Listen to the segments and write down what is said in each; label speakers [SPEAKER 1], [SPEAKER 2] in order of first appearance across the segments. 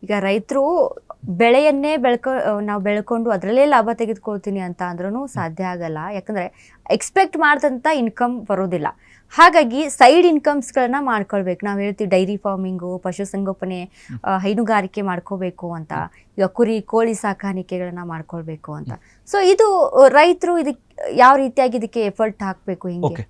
[SPEAKER 1] ಈಗ ರೈತರು ಬೆಳೆಯನ್ನೇ ನಾವು ಬೆಳ್ಕೊಂಡು ಅದರಲ್ಲೇ ಲಾಭ ತೆಗೆದುಕೊಳ್ತೀನಿ ಅಂತ ಅಂದ್ರೂ ಸಾಧ್ಯ ಆಗಲ್ಲ. ಯಾಕಂದರೆ ಎಕ್ಸ್ಪೆಕ್ಟ್ ಮಾಡಿದಂಥ ಇನ್ಕಮ್ ಬರೋದಿಲ್ಲ. ಹಾಗಾಗಿ ಸೈಡ್ ಇನ್ಕಮ್ಸ್ಗಳನ್ನ ಮಾಡ್ಕೊಳ್ಬೇಕು. ನಾವು ಹೇಳ್ತೀವಿ ಡೈರಿ ಫಾರ್ಮಿಂಗು, ಪಶುಸಂಗೋಪನೆ, ಹೈನುಗಾರಿಕೆ ಮಾಡ್ಕೋಬೇಕು ಅಂತ, ಈಗ ಕುರಿ ಕೋಳಿ ಸಾಕಾಣಿಕೆಗಳನ್ನ ಮಾಡ್ಕೊಳ್ಬೇಕು ಅಂತ. ಸೊ ಇದು ರೈತರು ಇದಕ್ಕೆ ಯಾವ ರೀತಿಯಾಗಿ ಇದಕ್ಕೆ ಎಫರ್ಟ್ ಹಾಕಬೇಕು ಹಿಂಗೆ?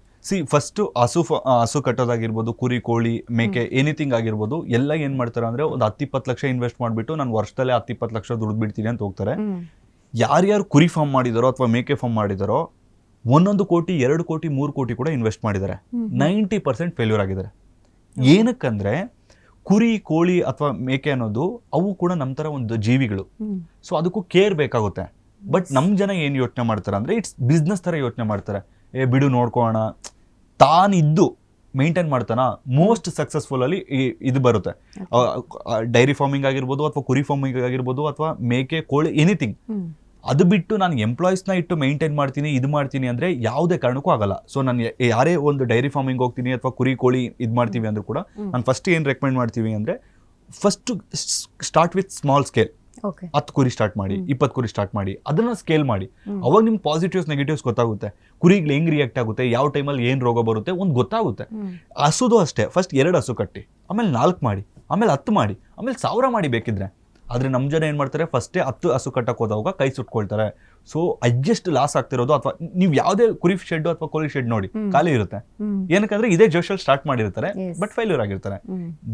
[SPEAKER 2] ಫಸ್ಟ್ ಹಸು ಕಟ್ಟೋದಾಗಿರ್ಬೋದು, ಕುರಿ ಕೋಳಿ ಮೇಕೆ ಎನಿಥಿಂಗ್ ಆಗಿರ್ಬೋದು, ಎಲ್ಲ ಏನ್ ಮಾಡ್ತಾರೆ ಅಂದ್ರೆ ಒಂದು 10-20 ಲಕ್ಷ ಇನ್ವೆಸ್ಟ್ ಮಾಡ್ಬಿಟ್ಟು ನಾನು ವರ್ಷದಲ್ಲೇ 10-20 ಲಕ್ಷ ದುಡ್ಡು ಬಿಡ್ತೀನಿ ಅಂತ ಹೋಗ್ತಾರೆ. ಯಾರ್ಯಾರು ಕುರಿ ಫಾರ್ಮ್ ಮಾಡಿದಾರೋ ಅಥವಾ ಮೇಕೆ ಫಾರ್ಮ್ ಮಾಡಿದಾರೋ 1 ಕೋಟಿ 2 ಕೋಟಿ 3 ಕೋಟಿ ಕೂಡ ಇನ್ವೆಸ್ಟ್ ಮಾಡಿದ್ದಾರೆ. 90% ಫೇಲ್ಯೂರ್ ಆಗಿದ್ದಾರೆ. ಏನಕ್ಕಂದ್ರೆ ಕುರಿ ಕೋಳಿ ಅಥವಾ ಮೇಕೆ ಅನ್ನೋದು ಅವು ಕೂಡ ನಮ್ಮ ತರ ಒಂದು ಜೀವಿಗಳು. ಸೊ ಅದಕ್ಕೂ ಕೇರ್ ಬೇಕಾಗುತ್ತೆ. ಬಟ್ ನಮ್ ಜನ ಏನ್ ಯೋಚನೆ ಮಾಡ್ತಾರೆ ಅಂದ್ರೆ ಇಟ್ಸ್ ಬಿಸ್ನೆಸ್ ತರ ಯೋಚನೆ ಮಾಡ್ತಾರೆ. ಬಿಡು ನೋಡ್ಕೋಣ, ತಾನಿದ್ದು ಮೇಂಟೈನ್ ಮಾಡ್ತಾನ. ಮೋಸ್ಟ್ ಸಕ್ಸಸ್ಫುಲ್ ಅಲ್ಲಿ ಇದು ಬರುತ್ತೆ. ಡೈರಿ ಫಾರ್ಮಿಂಗ್ ಆಗಿರ್ಬೋದು ಅಥವಾ ಕುರಿ ಫಾರ್ಮಿಂಗ್ ಆಗಿರ್ಬೋದು ಅಥವಾ ಮೇಕೆ ಕೋಳಿ ಎನಿಥಿಂಗ್. ಅದು ಬಿಟ್ಟು ನಾನು ಎಂಪ್ಲಾಯೀಸ್ನ ಇಟ್ಟು ಮೇಂಟೈನ್ ಮಾಡ್ತೀನಿ ಇದು ಮಾಡ್ತೀನಿ ಅಂದರೆ ಯಾವುದೇ ಕಾರಣಕ್ಕೂ ಆಗಲ್ಲ. ಸೊ ನಾನು ಯಾರೇ ಒಂದು ಡೈರಿ ಫಾರ್ಮಿಂಗ್ ಹೋಗ್ತೀನಿ ಅಥವಾ ಕುರಿ ಕೋಳಿ ಇದು ಮಾಡ್ತೀವಿ ಅಂದರೂ ಕೂಡ ನಾನು ಫಸ್ಟ್ ಏನು ರೆಕಮೆಂಡ್ ಮಾಡ್ತೀವಿ ಅಂದರೆ first start with small scale. 10 ಕುರಿ ಸ್ಟಾರ್ಟ್ ಮಾಡಿ, 20 ಕುರಿ ಸ್ಟಾರ್ಟ್ ಮಾಡಿ, ಅದನ್ನ ಸ್ಕೇಲ್ ಮಾಡಿ. ಅವಾಗ ನಿಮ್ಗೆ ಪಾಸಿಟಿವ್ಸ್ ನೆಗೆಟಿವ್ಸ್ ಗೊತ್ತಾಗುತ್ತೆ. ಕುರಿಗಳು ಹೆಂಗ್ ರಿಯಾಕ್ಟ್ ಆಗುತ್ತೆ, ಯಾವ ಟೈಮಲ್ಲಿ ಏನು ರೋಗ ಬರುತ್ತೆ ಒಂದು ಗೊತ್ತಾಗುತ್ತೆ. ಹಸುದು ಅಷ್ಟೇ, ಫಸ್ಟ್ 2 ಹಸು ಕಟ್ಟಿ, ಆಮೇಲೆ 4 ಮಾಡಿ, ಆಮೇಲೆ 10 ಮಾಡಿ, ಆಮೇಲೆ 1000 ಮಾಡಿ ಬೇಕಿದ್ರೆ. ಆದರೆ ನಮ್ಮ ಜನ ಏನು ಮಾಡ್ತಾರೆ, ಫಸ್ಟೇ 10 ಹಸು ಕಟ್ಟಕ್ಕೆ ಹೋದಾಗ ಕೈ ಸುಟ್ಕೊಳ್ತಾರೆ. ಸೊ ಹೈಯೆಸ್ಟ್ ಲಾಸ್ ಆಗ್ತಿರೋದು, ಅಥವಾ ನೀವು ಯಾವುದೇ ಕುರಿ ಶೆಡ್ ಅಥವಾ ಕೋಳಿ ಶೆಡ್ ನೋಡಿ ಖಾಲಿ ಇರುತ್ತೆ. ಏನಕ್ಕಂದ್ರೆ ಇದೇ ಜೋಶಲ್ಲಿ ಸ್ಟಾರ್ಟ್ ಮಾಡಿರ್ತಾರೆ, ಬಟ್ ಫೇಲ್ಯೂರ್ ಆಗಿರ್ತಾರೆ.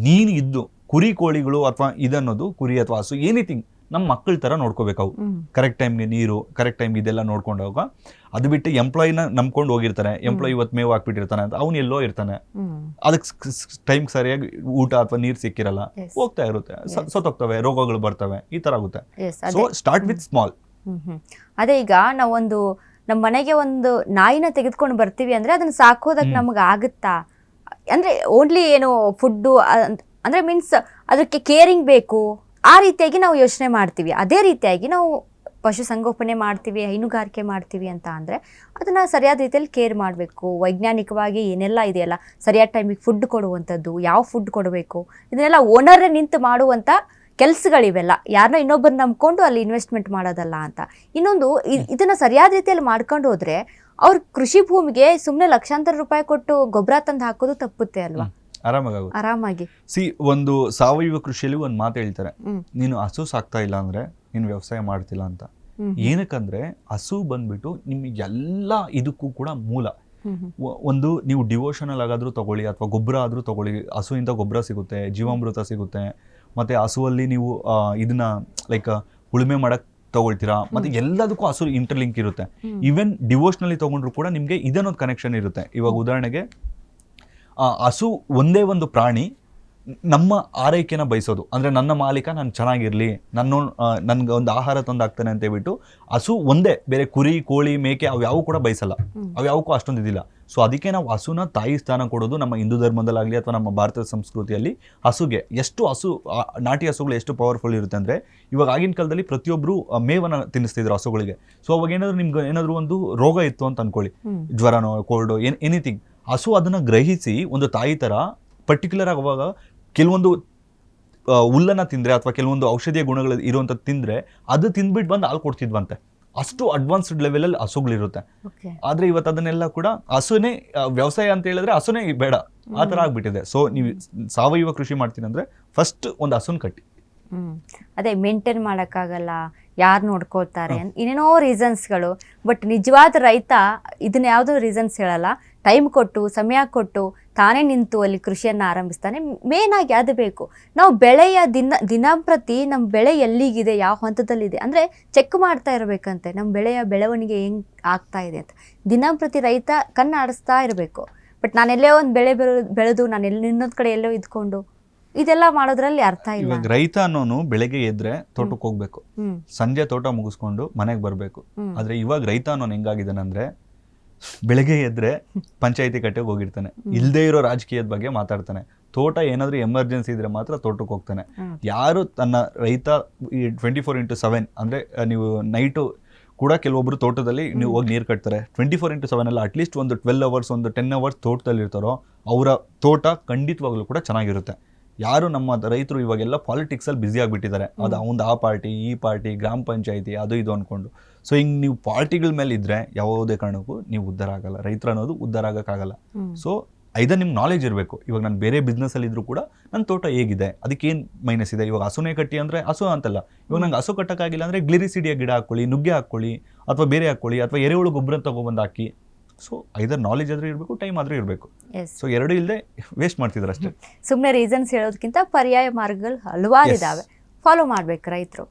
[SPEAKER 2] ನೀನು ಇದ್ದು ಕುರಿ ಕೋಳಿಗಳು ಅಥವಾ ಇದನ್ನೋದು ಕುರಿ ಅಥವಾ ಹಸು ಎನಿಥಿಂಗ್ ನಮ್ಮ ಮಕ್ಕಳ ತರ ನೋಡ್ಕೋಬೇಕು. ಅವು ಕರೆಕ್ಟ್ ಟೈಮ್ಗೆ ನೀರು, ಕರೆಕ್ಟ್ ಟೈಮ್ ಇದೆಲ್ಲ ನೋಡ್ಕೊಂಡಾಗ. ಅದು ಬಿಟ್ಟು ಎಂಪ್ಲಾಯಿನ ನಂಬ್ಕೊಂಡು ಹೋಗಿರ್ತಾನೆ, ಎಂಪ್ಲಾಯಿ ಇವತ್ತು ಮೇವು ಹಾಕ್ಬಿಟ್ಟಿರ್ತಾನೆ ಅಂತ ಅವ್ನು ಎಲ್ಲೋ ಇರ್ತಾನೆ, ಅದಕ್ಕೆ ಟೈಮ್ ಸರಿಯಾಗಿ ಊಟ ಅಥವಾ ನೀರು ಸಿಕ್ಕಿರಲ್ಲ, ಹೋಗ್ತಾ ಇರುತ್ತೆ, ಸತ್ತೋಗ್ತವೆ, ರೋಗಗಳು ಬರ್ತವೆ, ಈ ತರ ಆಗುತ್ತೆ. So start with small.
[SPEAKER 1] ಅದೇ ಈಗ ನಾವೊಂದು ನಮ್ಮ ಮನೆಗೆ ಒಂದು ನಾಯಿನ ತೆಗೆದುಕೊಂಡು ಬರ್ತೀವಿ ಅಂದ್ರೆ ಅದನ್ನ ಸಾಕೋದಕ್ಕೆ ನಮ್ಗೆ ಆಗುತ್ತಾ? ಅಂದ್ರೆ ಓನ್ಲಿ ಏನು ಫುಡ್ಡು ಅಂದ್ರೆ ಮೀನ್ಸ್ ಅದಕ್ಕೆ ಕೇರಿಂಗ್ ಬೇಕು, ಆ ರೀತಿಯಾಗಿ ನಾವು ಯೋಚನೆ ಮಾಡ್ತೀವಿ. ಅದೇ ರೀತಿಯಾಗಿ ನಾವು ಪಶುಸಂಗೋಪನೆ ಮಾಡ್ತೀವಿ, ಹೈನುಗಾರಿಕೆ ಮಾಡ್ತೀವಿ ಅಂತ ಅಂದರೆ ಅದನ್ನು ಸರಿಯಾದ ರೀತಿಯಲ್ಲಿ ಕೇರ್ ಮಾಡಬೇಕು. ವೈಜ್ಞಾನಿಕವಾಗಿ ಏನೆಲ್ಲ ಇದೆಯಲ್ಲ, ಸರಿಯಾದ ಟೈಮಿಗೆ ಫುಡ್ ಕೊಡುವಂಥದ್ದು, ಯಾವ ಫುಡ್ ಕೊಡಬೇಕು, ಇದನ್ನೆಲ್ಲ ಓನರೇ ನಿಂತು ಮಾಡುವಂಥ ಕೆಲಸಗಳಿವೆಲ್ಲ. ಯಾರನ್ನೋ ಇನ್ನೊಬ್ಬರು ನಂಬ್ಕೊಂಡು ಅಲ್ಲಿ ಇನ್ವೆಸ್ಟ್ಮೆಂಟ್ ಮಾಡೋದಲ್ಲ ಅಂತ. ಇನ್ನೊಂದು, ಇದನ್ನು ಸರಿಯಾದ ರೀತಿಯಲ್ಲಿ ಮಾಡ್ಕೊಂಡು ಹೋದರೆ ಅವ್ರ ಕೃಷಿ ಭೂಮಿಗೆ ಸುಮ್ಮನೆ ಲಕ್ಷಾಂತರ ರೂಪಾಯಿ ಕೊಟ್ಟು ಗೊಬ್ಬರ ತಂದು ಹಾಕೋದು ತಪ್ಪುತ್ತೆ ಅಲ್ವಾ? ಆರಾಮಾಗಿ.
[SPEAKER 2] ಒಂದು ಸಾವಯವ ಕೃಷಿಯಲ್ಲಿ ಒಂದು ಮಾತು ಹೇಳ್ತಾರೆ, ನೀನು ಹಸು ಸಾಕ್ತಾ ಇಲ್ಲ ಅಂದ್ರೆ ನೀನು ವ್ಯವಸಾಯ ಮಾಡ್ತಿಲ್ಲ ಅಂತ. ಏನಕ್ಕಂದ್ರೆ ಹಸು ಬಂದ್ಬಿಟ್ಟು ನಿಮ್ಗೆ ಎಲ್ಲ ಇದಕ್ಕೂ ಕೂಡ ಮೂಲ. ಒಂದು ನೀವು ಡಿವೋಷನಲ್ ಆಗಾದ್ರೂ ತಗೊಳ್ಳಿ ಅಥವಾ ಗೊಬ್ಬರ ಆದ್ರೂ ತಗೊಳ್ಳಿ, ಹಸುವಿಂದ ಗೊಬ್ಬರ ಸಿಗುತ್ತೆ, ಜೀವಾಮೃತ ಸಿಗುತ್ತೆ. ಮತ್ತೆ ಹಸುವಲ್ಲಿ ನೀವು ಇದನ್ನ ಲೈಕ್ ಉಳುಮೆ ಮಾಡಕ್ ತಗೊಳ್ತೀರಾ, ಮತ್ತೆ ಎಲ್ಲದಕ್ಕೂ ಹಸು ಇಂಟರ್ಲಿಂಕ್ ಇರುತ್ತೆ. ಈವನ್ ಡಿವೋಷನಲಿ ತಗೊಂಡ್ರು ಕೂಡ ನಿಮ್ಗೆ ಇದನ್ನೊಂದು ಕನೆಕ್ಷನ್ ಇರುತ್ತೆ. ಇವಾಗ ಉದಾಹರಣೆಗೆ ಹಸು ಒಂದೇ ಒಂದು ಪ್ರಾಣಿ ನಮ್ಮ ಆರೈಕೆನ ಬಯಸೋದು. ಅಂದರೆ ನನ್ನ ಮಾಲೀಕ ನಾನು ಚೆನ್ನಾಗಿರಲಿ, ನನ್ಗೆ ಒಂದು ಆಹಾರ ತಂದು ಹಾಕ್ತಾನೆ ಅಂತ ಹೇಳ್ಬಿಟ್ಟು ಹಸು ಒಂದೇ, ಬೇರೆ ಕುರಿ ಕೋಳಿ ಮೇಕೆ ಅವ್ಯಾವು ಕೂಡ ಬಯಸಲ್ಲ, ಅವ್ಯಾವಕ್ಕೂ ಅಷ್ಟೊಂದು ಇದಿಲ್ಲ. ಸೊ ಅದಕ್ಕೆ ನಾವು ಹಸುನ ತಾಯಿ ಸ್ಥಾನ ಕೊಡೋದು ನಮ್ಮ ಹಿಂದೂ ಧರ್ಮದಲ್ಲಾಗಲಿ ಅಥವಾ ನಮ್ಮ ಭಾರತದ ಸಂಸ್ಕೃತಿಯಲ್ಲಿ ಹಸುಗೆ ನಾಟಿ ಹಸುಗಳು ಎಷ್ಟು ಪವರ್ಫುಲ್ ಇರುತ್ತೆ ಅಂದರೆ, ಇವಾಗ ಆಗಿನ ಕಾಲದಲ್ಲಿ ಪ್ರತಿಯೊಬ್ಬರು ಮೇವನ್ನು ತಿನ್ನಿಸ್ತಿದ್ರು ಹಸುಗಳಿಗೆ. ಸೊ ಅವಾಗ ಏನಾದರೂ ನಿಮ್ಗೆ ಏನಾದರೂ ಒಂದು ರೋಗ ಇತ್ತು ಅಂತ ಅನ್ಕೊಳ್ಳಿ, ಜ್ವರನೋ ಕೋಲ್ಡೋ ಎನಿಥಿಂಗ್, ಹಸು ಅದನ್ನು ಗ್ರಹಿಸಿ ಒಂದು ತಾಯಿ ಥರ ಪರ್ಟಿಕ್ಯುಲರ್ ಆಗುವಾಗ ಕೆಲವೊಂದು ಹುಲ್ಲನ್ನು ತಿಂದರೆ ಅಥವಾ ಕೆಲವೊಂದು ಔಷಧೀಯ ಗುಣಗಳು ಇರುವಂಥ ತಿಂದರೆ ಅದು ತಿಂದ್ಬಿಟ್ಟು ಬಂದು ಹಾಲು ಕೊಡ್ತಿದ್ವಂತೆ. ಅಷ್ಟು ಅಡ್ವಾನ್ಸ್ಡ್ ಲೆವೆಲಲ್ಲಿ ಹಸುಗಳಿರುತ್ತೆ. ಆದರೆ ಇವತ್ತು ಅದನ್ನೆಲ್ಲ ಕೂಡ ಹಸುನೇ ವ್ಯವಸಾಯ ಅಂತ ಹೇಳಿದ್ರೆ ಹಸುನೇ ಬೇಡ, ಆ ಥರ ಆಗ್ಬಿಟ್ಟಿದೆ. ಸೊ ನೀವು ಸಾವಯವ ಕೃಷಿ ಮಾಡ್ತೀನಿ ಅಂದರೆ ಫಸ್ಟ್ ಒಂದು ಹಸುನ ಕಟ್ಟಿ.
[SPEAKER 1] ಅದೇ ಮೇಂಟೈನ್ ಮಾಡೋಕ್ಕಾಗಲ್ಲ, ಯಾರು ನೋಡ್ಕೊಳ್ತಾರೆ, ಏನೇನೋ ರೀಸನ್ಸ್ಗಳು. ಬಟ್ ನಿಜವಾದ ರೈತ ಇದನ್ನ ಯಾವುದೋ ರೀಸನ್ಸ್ ಹೇಳಲ್ಲ, ಟೈಮ್ ಕೊಟ್ಟು ಸಮಯ ಕೊಟ್ಟು ತಾನೇ ನಿಂತು ಅಲ್ಲಿ ಕೃಷಿಯನ್ನು ಆರಂಭಿಸ್ತಾನೆ. ಮೇನ್ ಆಗಿ ಅದು ಬೇಕು. ನಾವು ಬೆಳೆಯ ದಿನಂಪ್ರತಿ ನಮ್ಮ ಬೆಳೆ ಎಲ್ಲಿಗಿದೆ, ಯಾವ ಹಂತದಲ್ಲಿದೆ ಅಂದರೆ ಚೆಕ್ ಮಾಡ್ತಾ ಇರಬೇಕಂತೆ, ನಮ್ಮ ಬೆಳೆಯ ಬೆಳವಣಿಗೆ ಹೆಂಗೆ ಆಗ್ತಾ ಇದೆ ಅಂತ ದಿನಂಪ್ರತಿ ರೈತ ಕಣ್ಣಾಡಿಸ್ತಾ ಇರಬೇಕು. ಬಟ್ ನಾನೆಲ್ಲೇ ಒಂದು ಬೆಳೆ ಬೆಳೆದು ನಾನು ಇನ್ನೊಂದು ಕಡೆ ಎಲ್ಲೋ ಇದ್ಕೊಂಡು ಇದೆಲ್ಲ ಮಾಡೋದ್ರಲ್ಲಿ ಅರ್ಥ ಇಲ್ಲ.
[SPEAKER 2] ಇವಾಗ ರೈತ ಅನ್ನೋನು ಬೆಳಗ್ಗೆ ಎದ್ರೆ ತೋಟಕ್ಕೆ ಹೋಗ್ಬೇಕು, ಸಂಜೆ ತೋಟ ಮುಗಿಸ್ಕೊಂಡು ಮನೆಗೆ ಬರಬೇಕು. ಆದ್ರೆ ಇವಾಗ ರೈತ ಅನ್ನೋನು ಹೆಂಗಾಗಿದ್ದಾನಂದ್ರೆ ಬೆಳಗ್ಗೆ ಎದ್ರೆ ಪಂಚಾಯತಿ ಕಟ್ಟೆಗೆ ಹೋಗಿರ್ತಾನೆ, ಇಲ್ಲದೆ ಇರೋ ರಾಜಕೀಯದ ಬಗ್ಗೆ ಮಾತಾಡ್ತಾನೆ, ತೋಟ ಏನಾದ್ರೂ ಎಮರ್ಜೆನ್ಸಿ ಇದ್ರೆ ಮಾತ್ರ ತೋಟಕ್ಕೆ ಹೋಗ್ತಾನೆ. ಯಾರು ತನ್ನ ರೈತ 24x7 ಅಂದ್ರೆ ನೀವು ನೈಟು ಕೂಡ ಕೆಲವೊಬ್ರು ತೋಟದಲ್ಲಿ ನೀವು ಹೋಗಿ ನೀರು ಕಟ್ತಾರೆ, 24x7 ಅಲ್ಲ, ಅಟ್ಲೀಸ್ಟ್ ಒಂದು 12 ಅವರ್ಸ್ ಒಂದು 10 ಅವರ್ಸ್ ತೋಟದಲ್ಲಿ ಇರ್ತಾರೋ ಅವರ ತೋಟ ಖಂಡಿತವಾಗ್ಲೂ ಕೂಡ ಚೆನ್ನಾಗಿರುತ್ತೆ. ಯಾರು ನಮ್ಮ ರೈತರು ಇವಾಗೆಲ್ಲ ಪಾಲಿಟಿಕ್ಸಲ್ಲಿ ಬ್ಯುಸಿ ಆಗಿಬಿಟ್ಟಿದ್ದಾರೆ, ಅದು ಅವ್ನು ಆ ಪಾರ್ಟಿ ಈ ಪಾರ್ಟಿ ಗ್ರಾಮ ಪಂಚಾಯತಿ ಅದು ಇದು ಅಂದ್ಕೊಂಡು. ಸೊ ಹಿಂಗೆ ನೀವು ಪಾರ್ಟಿಗಳ ಮೇಲೆ ಇದ್ದರೆ ಯಾವುದೇ ಕಾರಣಕ್ಕೂ ನೀವು ಉದ್ಧಾರ ಆಗಲ್ಲ, ರೈತರು ಅನ್ನೋದು ಉದ್ಧಾರ ಆಗೋಕ್ಕಾಗಲ್ಲ. ಸೊ ಐದರ್ ನಿಮ್ಗೆ ನಾಲೆಜ್ ಇರಬೇಕು. ಇವಾಗ ನಾನು ಬೇರೆ ಬಿಸ್ನೆಸ್ಸಲ್ಲಿ ಇದ್ರೂ ಕೂಡ ನನ್ನ ತೋಟ ಹೇಗಿದೆ, ಅದಕ್ಕೇನು ಮೈನಸ್ ಇದೆ. ಇವಾಗ ಹಸುನೇ ಕಟ್ಟಿ ಅಂದರೆ ಹಸು ಅಂತಲ್ಲ, ಇವಾಗ ನಂಗೆ ಹಸು ಕಟ್ಟೋಕ್ಕಾಗಿಲ್ಲ ಅಂದರೆ ಗ್ಲಿರಿಸಿಡಿಯ ಗಿಡ ಹಾಕ್ಕೊಳ್ಳಿ, ನುಗ್ಗೆ ಹಾಕ್ಕೊಳ್ಳಿ, ಅಥವಾ ಬೇರೆ ಹಾಕ್ಕೊಳ್ಳಿ, ಅಥವಾ ಎರೆಹುಳು ಗೊಬ್ಬರ ತೊಗೊಬಂದು ಹಾಕಿ. ಸೊ ಐದರ್ ನಾಲೆಜ್ ಆದರೂ ಇರಬೇಕು, ಟೈಮ್ ಆದರೂ ಇರಬೇಕು. ಸೊ ಎರಡೂ ಇಲ್ಲದೆ ವೇಸ್ಟ್ ಮಾಡ್ತಿದ್ದಾರೆ ಅಷ್ಟೇ.
[SPEAKER 1] ಸುಮ್ಮನೆ ರೀಸನ್ಸ್ ಹೇಳೋದಕ್ಕಿಂತ ಪರ್ಯಾಯ ಮಾರ್ಗಗಳು ಹಲವಾರಿದ್ದಾವೆ, ಫಾಲೋ ಮಾಡ್ಬೇಕು ರೈತರು.